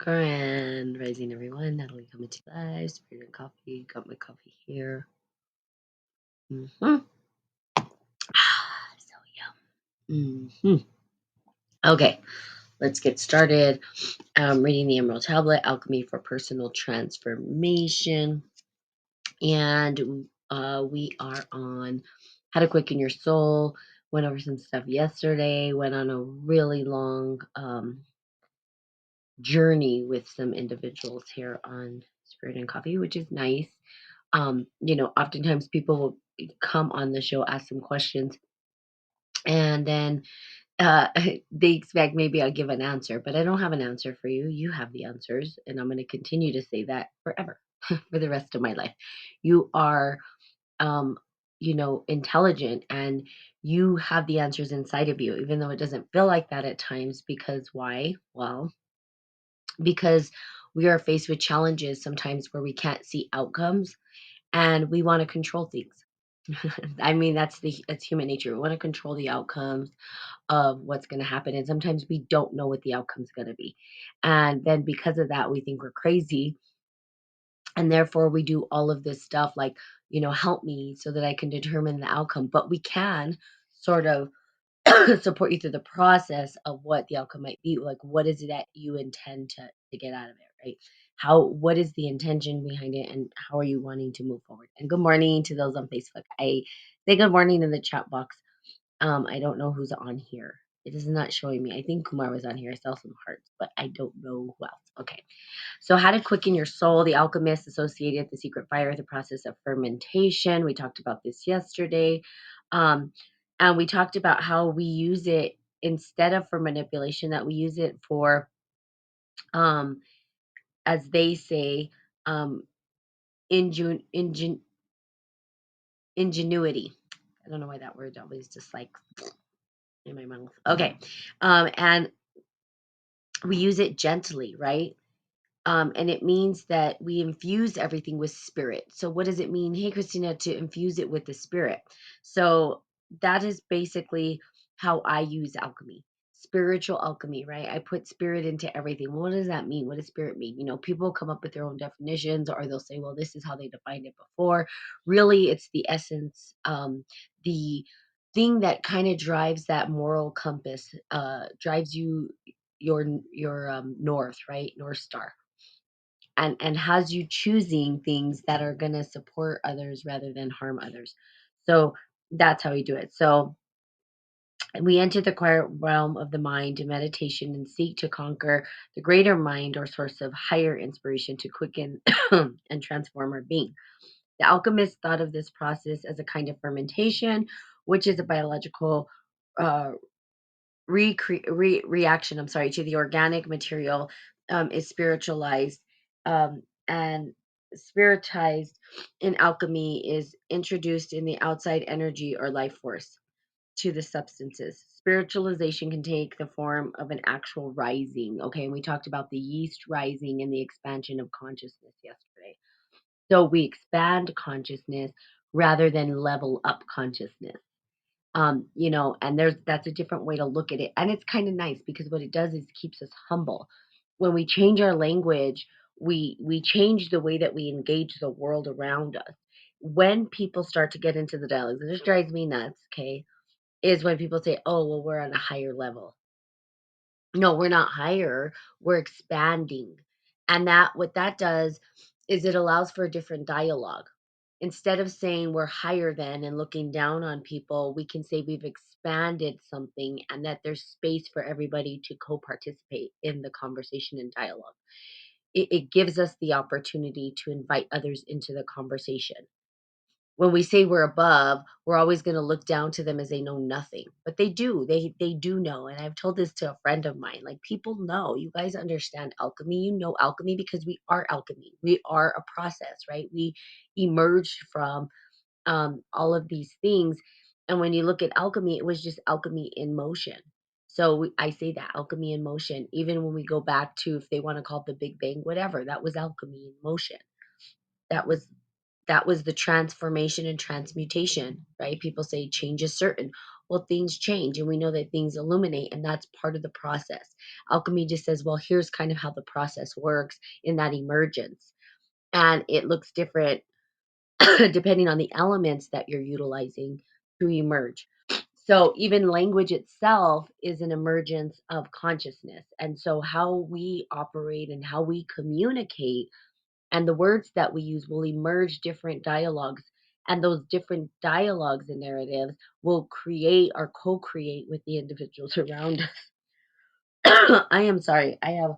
Grand rising, everyone. Natalie coming to you live. Spirit and coffee. Got my coffee here. Hmm So yum. Okay, let's get started. Reading the Emerald Tablet, Alchemy for Personal Transformation, and we are on How to Quicken Your Soul. Went over some stuff yesterday. Went on a really long journey with some individuals here on Spirit and Coffee, which is nice. Oftentimes people will come on the show, ask some questions, and then uh, they expect maybe I'll give an answer, but I don't have an answer for you. You have the answers, and I'm going to continue to say that forever for the rest of my life. You are, um, intelligent, and you have the answers inside of you, even though it doesn't feel like that at times. Because why? Well, because we are faced with challenges sometimes where we can't see outcomes and we want to control things. I mean, that's human nature. We want to control the outcomes of what's going to happen, and sometimes we don't know what the outcome's going to be. And then because of that, we think we're crazy, and therefore we do all of this stuff like, help me so that I can determine the outcome. But we can sort of support you through the process of what the outcome might be. Like, what is it that you intend to get out of it, right? What is the intention behind it, and how are you wanting to move forward? And good morning to those on Facebook. I say good morning in the chat box. I don't know who's on here. It is not showing me. I think Kumar was on here. I saw some hearts, but I don't know who else. Okay. So, how to quicken your soul, the alchemist associated the secret fire, the process of fermentation. We talked about this yesterday. Um, and we talked about how we use it instead of for manipulation, that we use it for, um, as they say, um, ingenuity. I don't know why that word always just like in my mouth. Okay. And we use it gently, right? And it means that we infuse everything with spirit. So, what does it mean? Hey, Christina, to infuse it with the spirit. So, that is basically how I use alchemy, spiritual alchemy, right? I put spirit into everything. What does that mean? What does spirit mean? People come up with their own definitions, or they'll say, well, this is how they defined it before. Really, it's the essence, the thing that kind of drives that moral compass, drives you your north, right? North star, and has you choosing things that are going to support others rather than harm others. So that's how we do it. So we enter the quiet realm of the mind to meditation and seek to conquer the greater mind or source of higher inspiration to quicken and transform our being. The alchemists thought of this process as a kind of fermentation, which is a biological uh, reaction, I'm sorry, to the organic material, is spiritualized, and spiritized in alchemy is introduced in the outside energy or life force to the substances. Spiritualization can take the form of an actual rising. Okay, and we talked about the yeast rising and the expansion of consciousness yesterday. So we expand consciousness rather than level up consciousness. And that's a different way to look at it. And it's kind of nice because what it does is keeps us humble. When we change our language, we change the way that we engage the world around us. When people start to get into the dialogues, and this drives me nuts, okay, is when people say, oh, well, we're on a higher level. No, we're not higher, we're expanding. And that what that does is it allows for a different dialogue. Instead of saying we're higher than and looking down on people, we can say we've expanded something and that there's space for everybody to co-participate in the conversation and dialogue. It gives us the opportunity to invite others into the conversation. When we say we're above, we're always going to look down to them as they know nothing. But they do. They do know. And I've told this to a friend of mine. Like, people know. You guys understand alchemy. You know alchemy because we are alchemy. We are a process, right? We emerged from all of these things. And when you look at alchemy, it was just alchemy in motion. So I say that alchemy in motion. Even when we go back to, if they want to call it the Big Bang, whatever, that was alchemy in motion. That was the transformation and transmutation, right? People say change is certain. well, things change and we know that things illuminate, and that's part of the process. Alchemy just says, well, here's kind of how the process works in that emergence. And it looks different depending on the elements that you're utilizing to emerge. So even language itself is an emergence of consciousness. And so how we operate and how we communicate and the words that we use will emerge different dialogues. And those different dialogues and narratives will create or co-create with the individuals around us. I am sorry. I have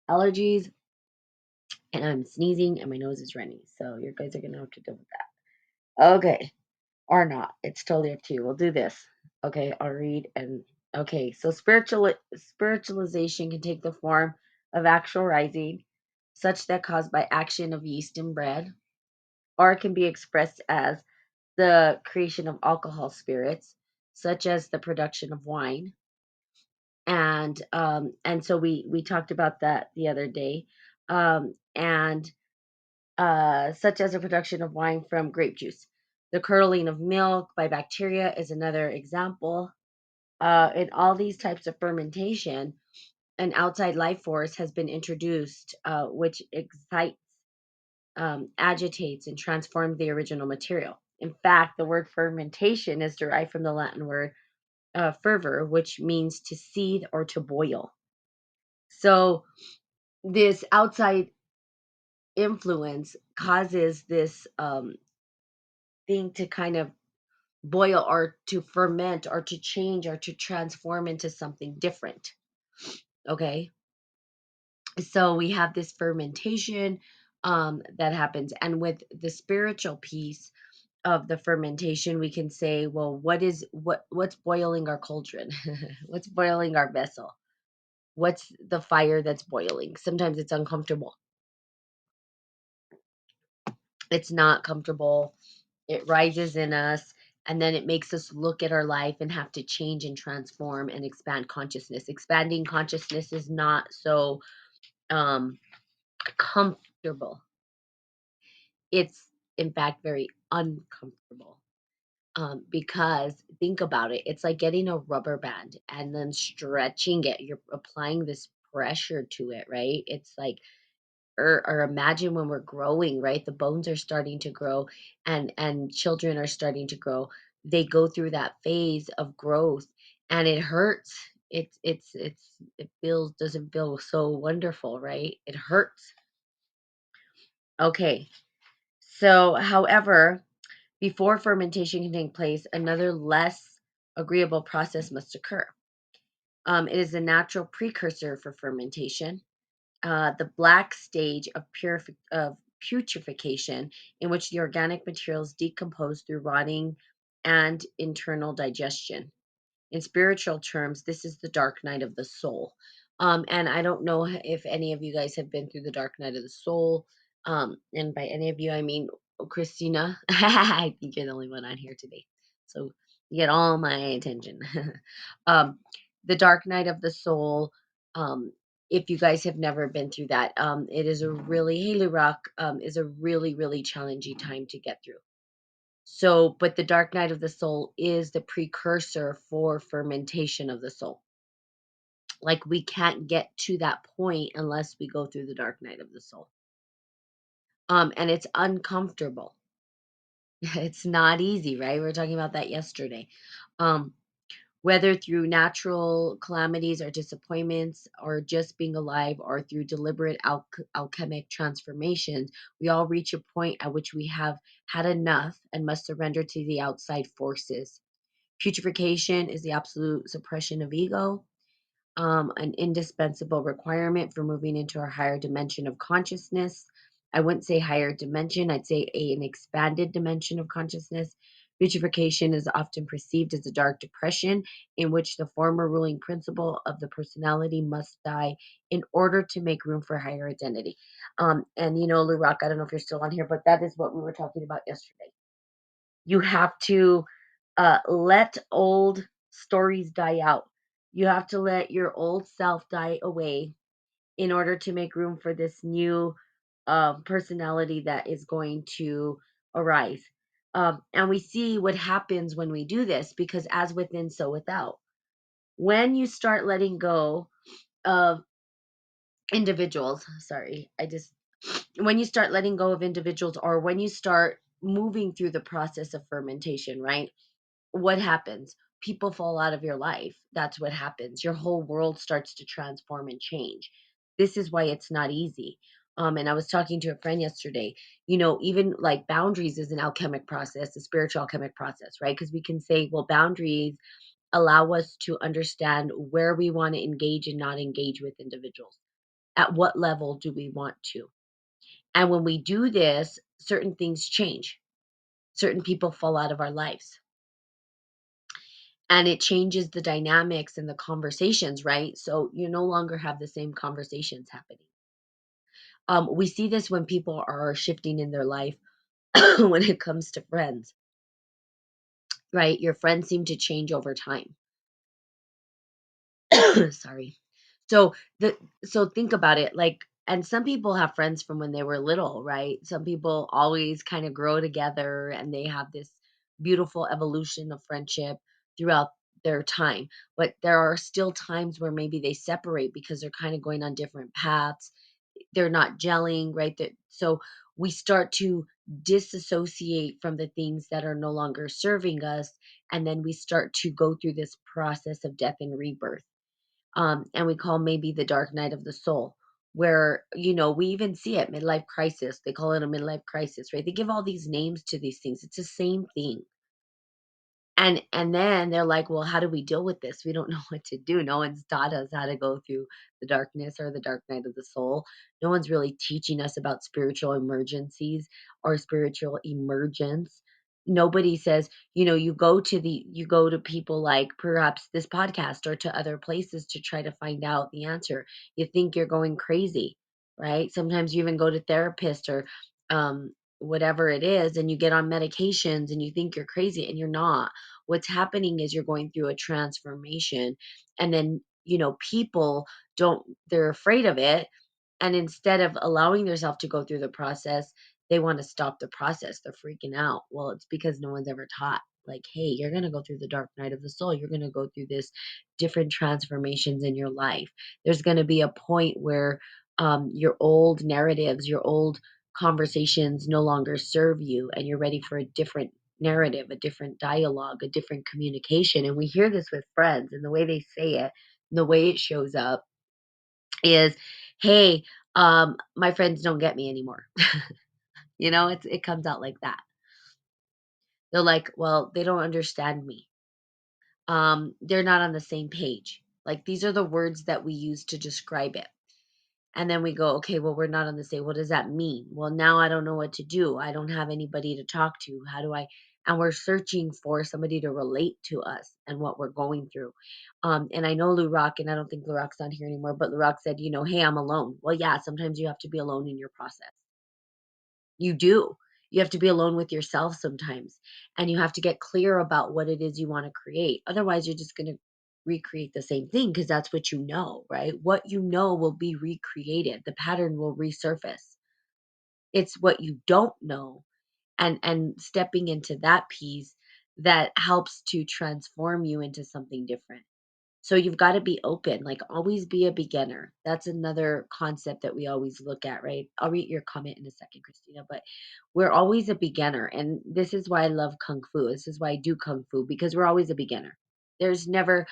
allergies and I'm sneezing and my nose is running. So you guys are gonna have to deal with that. Okay. Or not. It's totally up to you. We'll do this. Okay, I'll read and okay. So spiritualization can take the form of actual rising, such that caused by action of yeast and bread, or it can be expressed as the creation of alcohol spirits, such as the production of wine. And so we talked about that the other day. And Such as a production of wine from grape juice. The curdling of milk by bacteria is another example. In all these types of fermentation, an outside life force has been introduced, which excites, agitates, and transforms the original material. In fact, the word fermentation is derived from the Latin word fervor, which means to seethe or to boil. So, this outside influence causes this thing to kind of boil or to ferment or to change or to transform into something different. Okay. So we have this fermentation that happens. And with the spiritual piece of the fermentation, we can say, well, what's boiling our cauldron? What's boiling our vessel? What's the fire that's boiling? Sometimes it's uncomfortable. It's not comfortable. It rises in us, and then it makes us look at our life and have to change and transform and expand consciousness. Expanding consciousness is not so um, comfortable. It's, in fact, very uncomfortable. Because think about it, it's like getting a rubber band and then stretching it. You're applying this pressure to it, right? It's like, or imagine when we're growing, right? The bones are starting to grow, and children are starting to grow. They go through that phase of growth, and it hurts. It feels, doesn't feel so wonderful, right? It hurts. Okay. So, however, before fermentation can take place, another less agreeable process must occur. It is a natural precursor for fermentation, the black stage of, of putrefaction, in which the organic materials decompose through rotting and internal digestion. In spiritual terms, this is the dark night of the soul. And I don't know if any of you guys have been through the dark night of the soul. And by any of you, I mean Christina. I think you're the only one on here today. So you get all my attention. um, the dark night of the soul. If you guys have never been through that, it is a really, Haley Rock is a really, really challenging time to get through. So, but the dark night of the soul is the precursor for fermentation of the soul. Like we can't get to that point unless we go through the dark night of the soul. And it's uncomfortable. It's not easy, right? We were talking about that yesterday. Um, whether through natural calamities or disappointments, or just being alive, or through deliberate alchemic transformations, we all reach a point at which we have had enough and must surrender to the outside forces. Putrefaction is the absolute suppression of ego, an indispensable requirement for moving into a higher dimension of consciousness. I wouldn't say higher dimension, I'd say an expanded dimension of consciousness. Putrefaction is often perceived as a dark depression in which the former ruling principle of the personality must die in order to make room for higher identity. And you know, Lou Rock, I don't know if you're still on here, but that is what we were talking about yesterday. You have to let old stories die out. You have to let your old self die away in order to make room for this new personality that is going to arise. And we see what happens when we do this, because as within, so without. When you start letting go of individuals, sorry, when you start letting go of individuals, or when you start moving through the process of fermentation, right? What happens? People fall out of your life. That's what happens. Your whole world starts to transform and change. This is why it's not easy. And I was talking to a friend yesterday, even like boundaries is an alchemic process, a spiritual alchemic process, right? Because we can say, well, boundaries allow us to understand where we want to engage and not engage with individuals. At what level do we want to? And when we do this, certain things change. Certain people fall out of our lives, and it changes the dynamics and the conversations, right? So you no longer have the same conversations happening. We see this when people are shifting in their life. When it comes to friends, right? Your friends seem to change over time. Sorry. So the so think about it, like, and some people have friends from when they were little, right? Some people always kind of grow together, and they have this beautiful evolution of friendship throughout their time. But there are still times where maybe they separate because they're kind of going on different paths. They're not gelling, right? So we start to disassociate from the things that are no longer serving us, and then we start to go through this process of death and rebirth, and we call maybe the dark night of the soul, where we even see it, midlife crisis. They call it a midlife crisis, right? They give all these names to these things. It's the same thing. And then they're like, well, how do we deal with this? We don't know what to do. No one's taught us how to go through the darkness or the dark night of the soul. No one's really teaching us about spiritual emergencies or spiritual emergence. Nobody says, you go to people like perhaps this podcast or to other places to try to find out the answer. You think you're going crazy, right? Sometimes you even go to therapists or whatever it is, and you get on medications and you think you're crazy, and you're not. What's happening is you're going through a transformation, and then people don't they're afraid of it, and instead of allowing themselves to go through the process, they want to stop the process. They're freaking out. Well, it's because no one's ever taught, like, hey, you're going to go through the dark night of the soul. You're going to go through this different transformations in your life. There's going to be a point where your old narratives, your old conversations no longer serve you, and you're ready for a different narrative, a different dialogue, a different communication. And we hear this with friends, and the way they say it, the way it shows up is, hey, my friends don't get me anymore. It comes out like that. They're like, well, they don't understand me. They're not on the same page. Like, these are the words that we use to describe it. And then we go, okay, well, we're not on the same. What does that mean? Well, now I don't know what to do. I don't have anybody to talk to. How do I? And we're searching for somebody to relate to us and what we're going through. And I know Lou Rock, and I don't think Lou Rock's on here anymore, but Lou Rock said, hey, I'm alone. Well, yeah, sometimes you have to be alone in your process. You do. You have to be alone with yourself sometimes, and you have to get clear about what it is you want to create. Otherwise, you're just going to recreate the same thing because that's what you know, right? What you know will be recreated. The pattern will resurface. It's what you don't know, and stepping into that piece that helps to transform you into something different. So you've got to be open, like, always be a beginner. That's another concept that we always look at, right? I'll read your comment in a second, Christina, but we're always a beginner. And this is why I love Kung Fu. This is why I do Kung Fu, because we're always a beginner. There's never,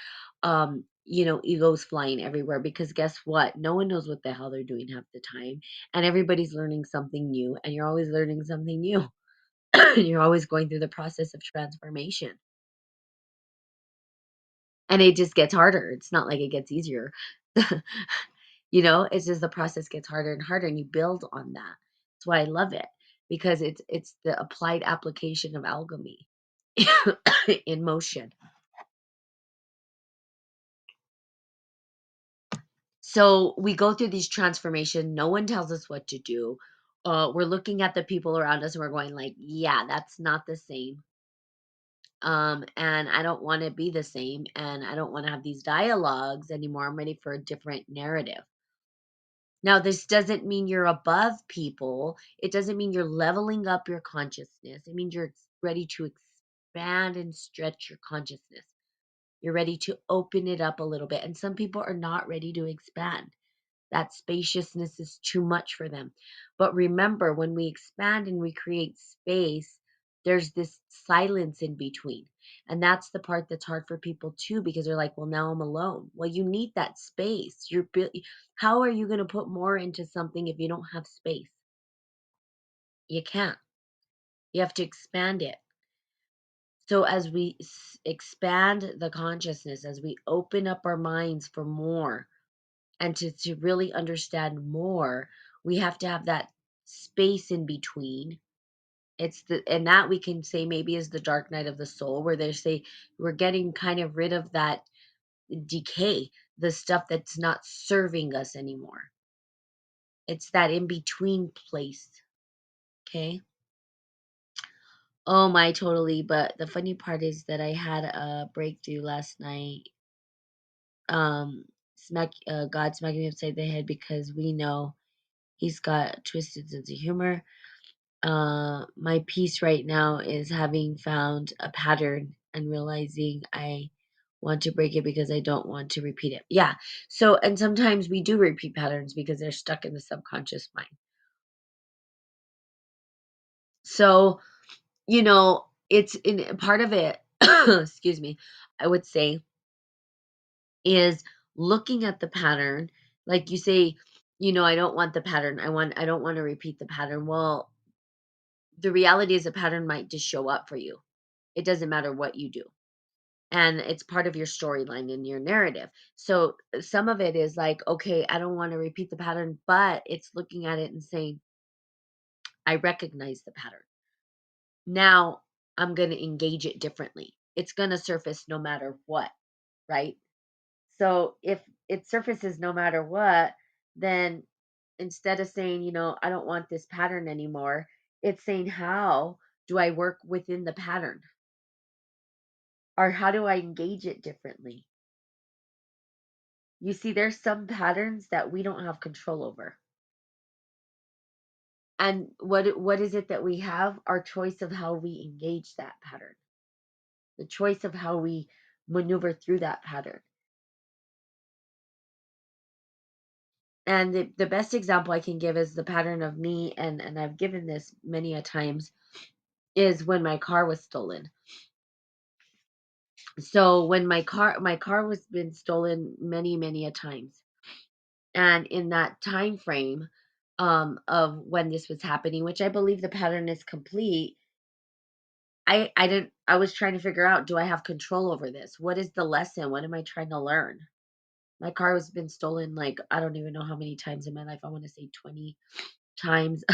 egos flying everywhere, because guess what? No one knows what the hell they're doing half the time. And everybody's learning something new, and you're always learning something new. You're always going through the process of transformation. And it just gets harder. It's not like it gets easier. It's just the process gets harder and harder, and you build on that. That's why I love it, because it's the applied application of alchemy in motion. So we go through these transformation. No one tells us what to do. We're looking at the people around us, and we're going like, yeah, that's not the same. And I don't want to be the same, and I don't want to have these dialogues anymore. I'm ready for a different narrative. Now, this doesn't mean you're above people. It doesn't mean you're leveling up your consciousness. It means you're ready to expand and stretch your consciousness. You're ready to open it up a little bit. And some people are not ready to expand. That spaciousness is too much for them. But remember, when we expand and we create space, there's this silence in between. And that's the part that's hard for people too, because they're like, well, now I'm alone. Well, you need that space. How are you going to put more into something if you don't have space? You can't. You have to expand it. So as we expand the consciousness, as we open up our minds for more, and to really understand more, we have to have that space in between. And that we can say maybe is the dark night of the soul, where they say we're getting kind of rid of that decay, the stuff that's not serving us anymore. It's that in between place. Okay. Oh my, totally. But the funny part is that I had a breakthrough last night. God smacking me upside the head, because we know he's got a twisted sense of humor. My piece right now is having found a pattern and realizing I want to break it because I don't want to repeat it. Yeah. So, and sometimes we do repeat patterns because they're stuck in the subconscious mind. So, it's in part of it, excuse me, I would say, is looking at the pattern. Like you say, I don't want the pattern. I don't want to repeat the pattern. Well, the reality is a pattern might just show up for you. It doesn't matter what you do. And it's part of your storyline and your narrative. So some of it is like, okay, I don't want to repeat the pattern, but it's looking at it and saying, I recognize the pattern. Now I'm going to engage it differently. It's going to surface no matter what, right? So if it surfaces no matter what, then instead of saying, I don't want this pattern anymore, it's saying, how do I work within the pattern? Or how do I engage it differently? You see, there's some patterns that we don't have control over. And what is it that we have? Our choice of how we engage that pattern. The choice of how we maneuver through that pattern. And the best example I can give is the pattern of me, and I've given this many a times, is when my car was stolen. So when my car was been stolen many, many a times. And in that time frame of when this was happening, which I believe the pattern is complete, I was trying to figure out, do I have control over this? What is the lesson? What am I trying to learn? My car has been stolen, like, I don't even know how many times in my life. I want to say 20 times.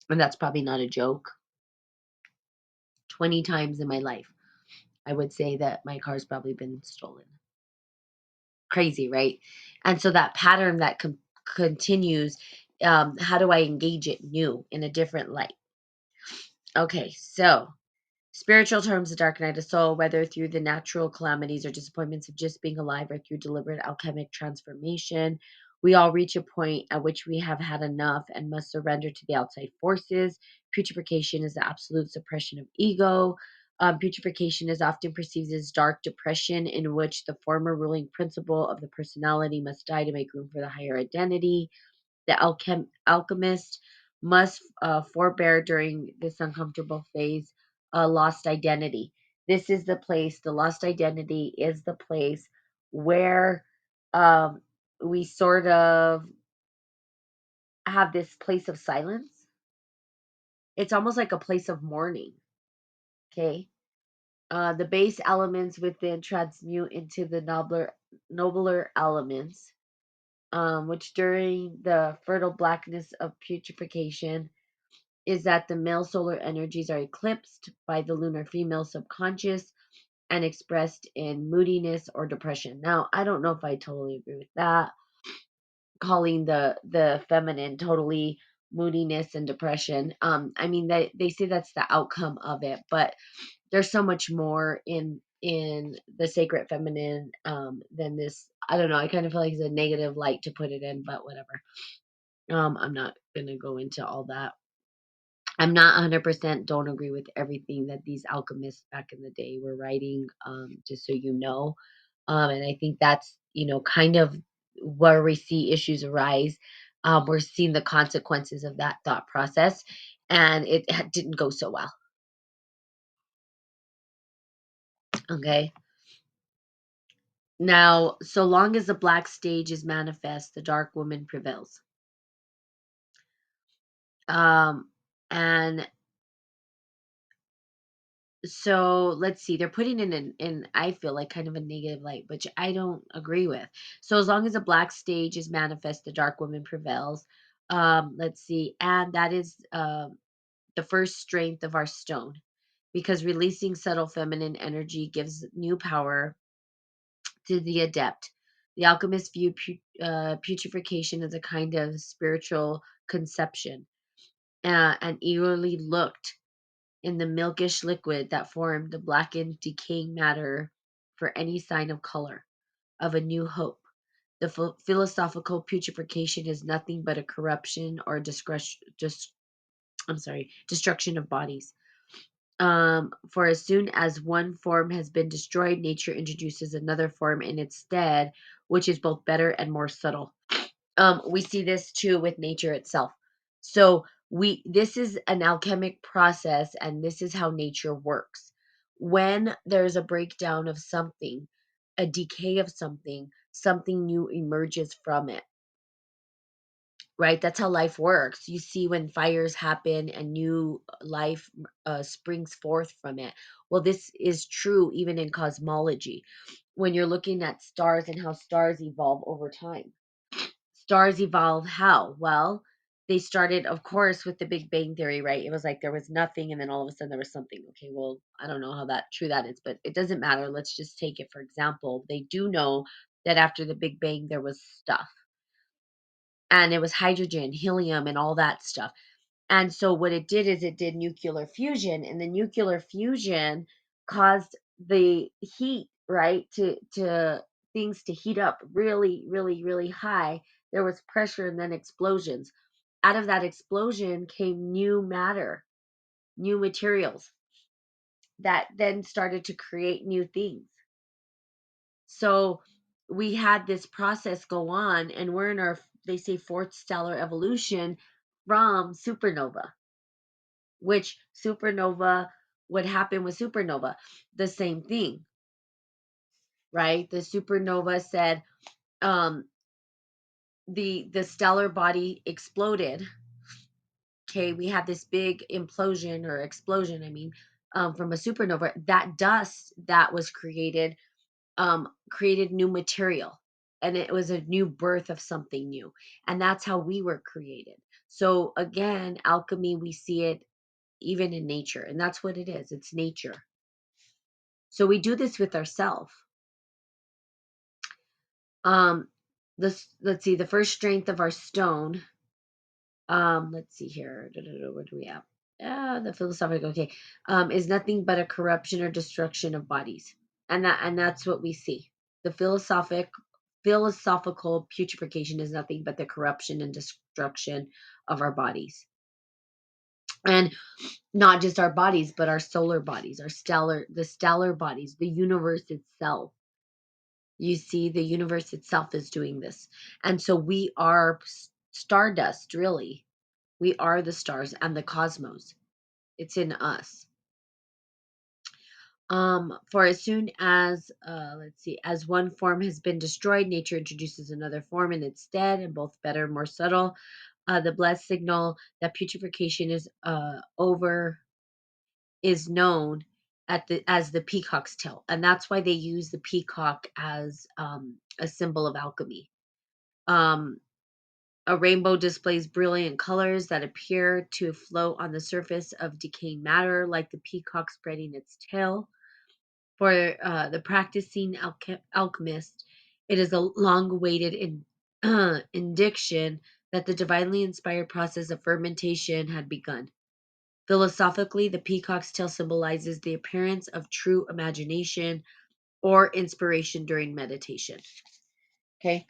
And that's probably not a joke. 20 times in my life, I would say that my car's probably been stolen. Crazy, right? And so that pattern that continues, how do I engage it new in a different light? Okay, so spiritual terms, the dark night of soul, whether through the natural calamities or disappointments of just being alive or through deliberate alchemic transformation, we all reach a point at which we have had enough and must surrender to the outside forces. Putrefaction is the absolute suppression of ego. Putrefaction is often perceived as dark depression, in which the former ruling principle of the personality must die to make room for the higher identity. The alchemist must forbear during this uncomfortable phase, lost identity. This is the place, the lost identity is the place where um, we sort of have this place of silence. It's almost like a place of mourning. Okay. The base elements within transmute into the nobler elements, which during the fertile blackness of putrefaction is that the male solar energies are eclipsed by the lunar female subconscious and expressed in moodiness or depression. Now, I don't know if I totally agree with that, calling the feminine totally moodiness and depression. I mean, they say that's the outcome of it, but there's so much more in the sacred feminine than this. I don't know. I kind of feel like it's a negative light to put it in, but whatever. I'm not gonna go into all that. I'm not 100% don't agree with everything that these alchemists back in the day were writing, just so you know. And I think that's, kind of where we see issues arise. We're seeing the consequences of that thought process, and it didn't go so well. Okay. Now, so long as the black stage is manifest, the dark woman prevails. Um, and so let's see, they're putting in I feel like kind of a negative light, which I don't agree with. So as long as the black stage is manifest, the dark woman prevails. Let's see, and that is the first strength of our stone, because releasing subtle feminine energy gives new power to the adept. The alchemists view putrefaction as a kind of spiritual conception, and eagerly looked in the milkish liquid that formed the blackened, decaying matter for any sign of color, of a new hope. The philosophical putrefaction is nothing but a corruption or destruction of bodies. For as soon as one form has been destroyed, nature introduces another form in its stead, which is both better and more subtle. We see this too with nature itself. So this is an alchemic process, and this is how nature works. When there's a breakdown of something, a decay of something, something new emerges from it. Right? That's how life works. You see when fires happen and new life springs forth from it. Well, this is true even in cosmology. When you're looking at stars and how stars evolve over time. Stars evolve how? Well, they started, of course, with the Big Bang Theory, right? It was like there was nothing and then all of a sudden there was something. Okay, well, I don't know how true that is, but it doesn't matter. Let's just take it for example. They do know that after the Big Bang there was stuff, and it was hydrogen, helium, and all that stuff. And so what it did is it did nuclear fusion, and the nuclear fusion caused the heat, right, to things to heat up really, really, really high. There was pressure and then explosions. Out of that explosion came new matter, new materials that then started to create new things. So we had this process go on, and we're in our, they say, fourth stellar evolution from supernova, which supernova, what happened with supernova? The same thing, right? The supernova said, um, the stellar body exploded. Okay, we had this big implosion or explosion, I mean, from a supernova. That dust that was created new material, and it was a new birth of something new, and that's how we were created. So again, alchemy, we see it even in nature, and that's what it is. It's nature. So we do this with ourselves. um this, let's see, the first strength of our stone, let's see here. Where do we have? The philosophical, okay, is nothing but a corruption or destruction of bodies, and that's what we see. The philosophical putrefaction is nothing but the corruption and destruction of our bodies, and not just our bodies, but our solar bodies, the stellar bodies, the universe itself. You see, the universe itself is doing this, and so we are stardust. Really, we are the stars and the cosmos. It's in us. For as soon as, let's see, as one form has been destroyed, nature introduces another form in its stead, and both better, more subtle. The blessed signal that putrefaction is over is known as the peacock's tail, and that's why they use the peacock as a symbol of alchemy. Um, a rainbow displays brilliant colors that appear to float on the surface of decaying matter, like the peacock spreading its tail. For the practicing alchemist, it is a long awaited indication that the divinely inspired process of fermentation had begun. Philosophically, the peacock's tail symbolizes the appearance of true imagination or inspiration during meditation. Okay,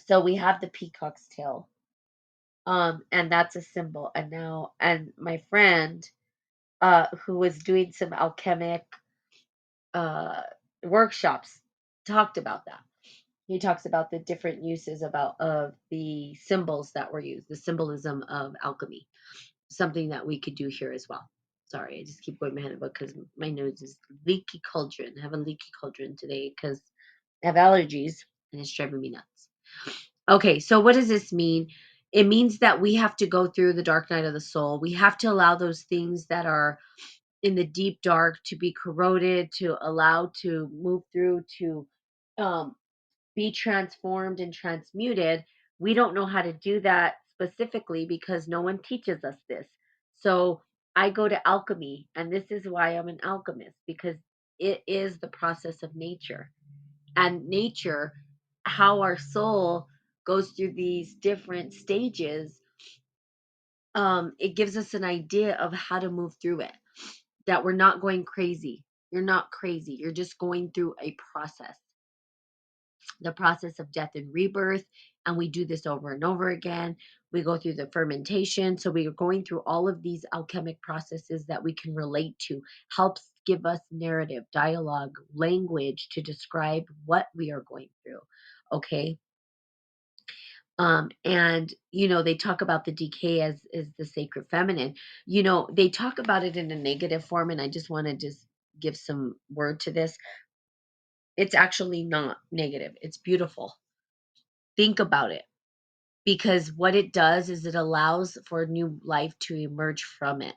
so we have the peacock's tail. And that's a symbol. And now, and my friend, who was doing some alchemic uh, workshops, talked about that. He talks about the different uses about of the symbols that were used, the symbolism of alchemy, something that we could do here as well. Sorry, I just keep going behind the book because my nose is leaky cauldron. I have a leaky cauldron today because I have allergies and it's driving me nuts. Okay, so what does this mean? It means that we have to go through the dark night of the soul. We have to allow those things that are in the deep dark to be corroded, to allow to move through, to um, be transformed and transmuted. We don't know how to do that specifically because no one teaches us this. So I go to alchemy, and this is why I'm an alchemist, because it is the process of nature. And nature, how our soul goes through these different stages, it gives us an idea of how to move through it, that we're not going crazy. You're not crazy. You're just going through a process, the process of death and rebirth. And we do this over and over again. We go through the fermentation. So we are going through all of these alchemic processes that we can relate to, helps give us narrative, dialogue, language to describe what we are going through. Okay. And they talk about the decay as the sacred feminine. They talk about it in a negative form, and I just want to just give some word to this. It's actually not negative. It's beautiful. Think about it, because what it does is it allows for new life to emerge from it.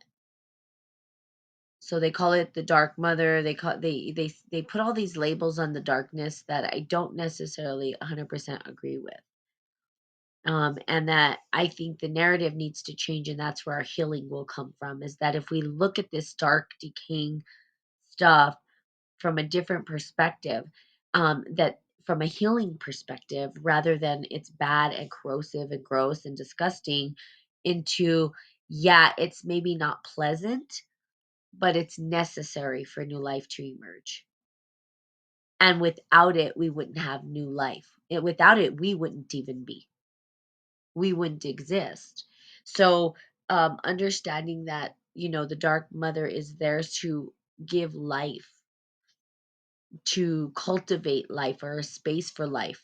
So they call it the dark mother. They put all these labels on the darkness that I don't necessarily 100% agree with. And that I think the narrative needs to change, and that's where our healing will come from. Is that if we look at this dark, decaying stuff from a different perspective, that from a healing perspective, rather than it's bad and corrosive and gross and disgusting, into, yeah, it's maybe not pleasant, but it's necessary for new life to emerge. And without it, we wouldn't have new life. Without it, we wouldn't even be. We wouldn't exist. So, understanding that, the dark mother is there to give life, to cultivate life or a space for life,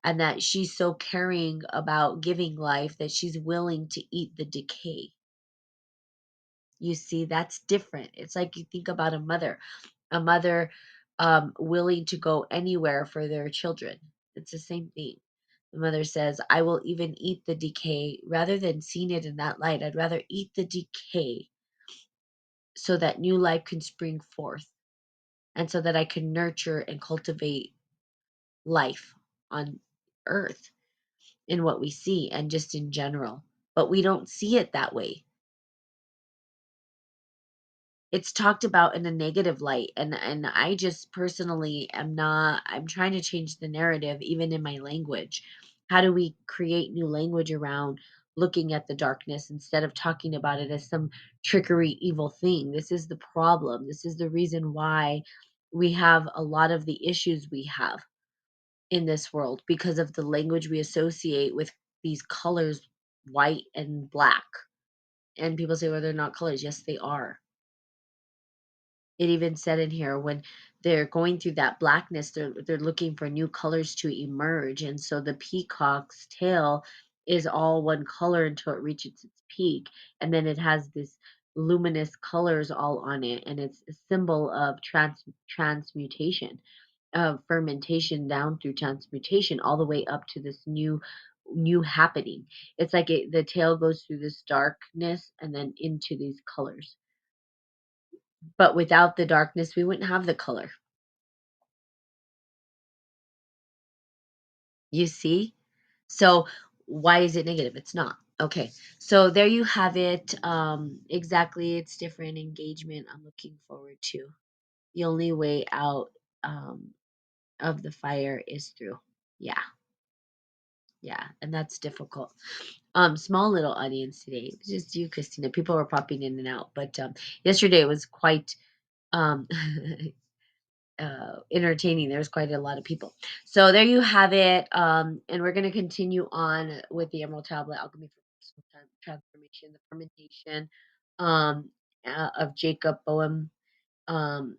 and that she's so caring about giving life that she's willing to eat the decay. You see, that's different. It's like you think about a mother willing to go anywhere for their children. It's the same thing. The mother says, I will even eat the decay rather than seeing it in that light. I'd rather eat the decay so that new life can spring forth, and so that I can nurture and cultivate life on earth in what we see and just in general. But we don't see it that way. It's talked about in a negative light, and I just personally am not. I'm trying to change the narrative even in my language. How do we create new language around looking at the darkness instead of talking about it as some trickery evil thing? This is the problem. This is the reason why we have a lot of the issues we have in this world, because of the language we associate with these colors, white and black. And people say, well, they're not colors. Yes, they are. It even said in here, when they're going through that blackness, they're looking for new colors to emerge. And so the peacock's tail is all one color until it reaches its peak. And then it has this luminous colors all on it. And it's a symbol of transmutation, of fermentation down through transmutation, all the way up to this new happening. It's like the tail goes through this darkness and then into these colors. But without the darkness, we wouldn't have the color. You see? So why is it negative? It's not. Okay. So there you have it. Exactly. It's different engagement I'm looking forward to. The only way out of the fire is through. Yeah. Yeah. And that's difficult. Small little audience today. It was just you, Christina. People were popping in and out. But yesterday was quite um entertaining. There's quite a lot of people. So there you have it. And we're going to continue on with the Emerald Tablet Alchemy transformation, the fermentation um, of Jacob Boehm. Um,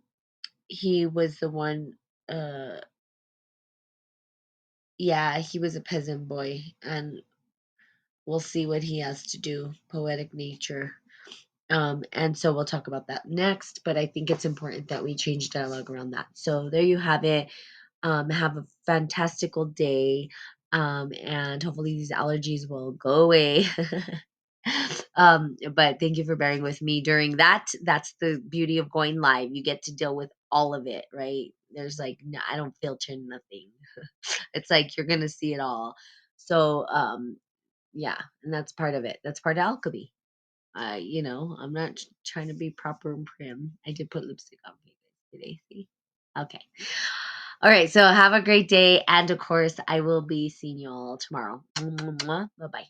he was the one. Uh, yeah, he was a peasant boy, and we'll see what he has to do. Poetic nature. And so we'll talk about that next, but I think it's important that we change dialogue around that. So there you have it. Have a fantastical day. And hopefully these allergies will go away. But thank you for bearing with me during that. That's the beauty of going live. You get to deal with all of it, right? There's like, no, I don't filter nothing. It's like you're gonna see it all. So yeah, and that's part of it. That's part of alchemy. I'm not trying to be proper and prim. I did put lipstick on for you guys today. See? Okay. All right. So have a great day. And of course, I will be seeing you all tomorrow. Bye bye.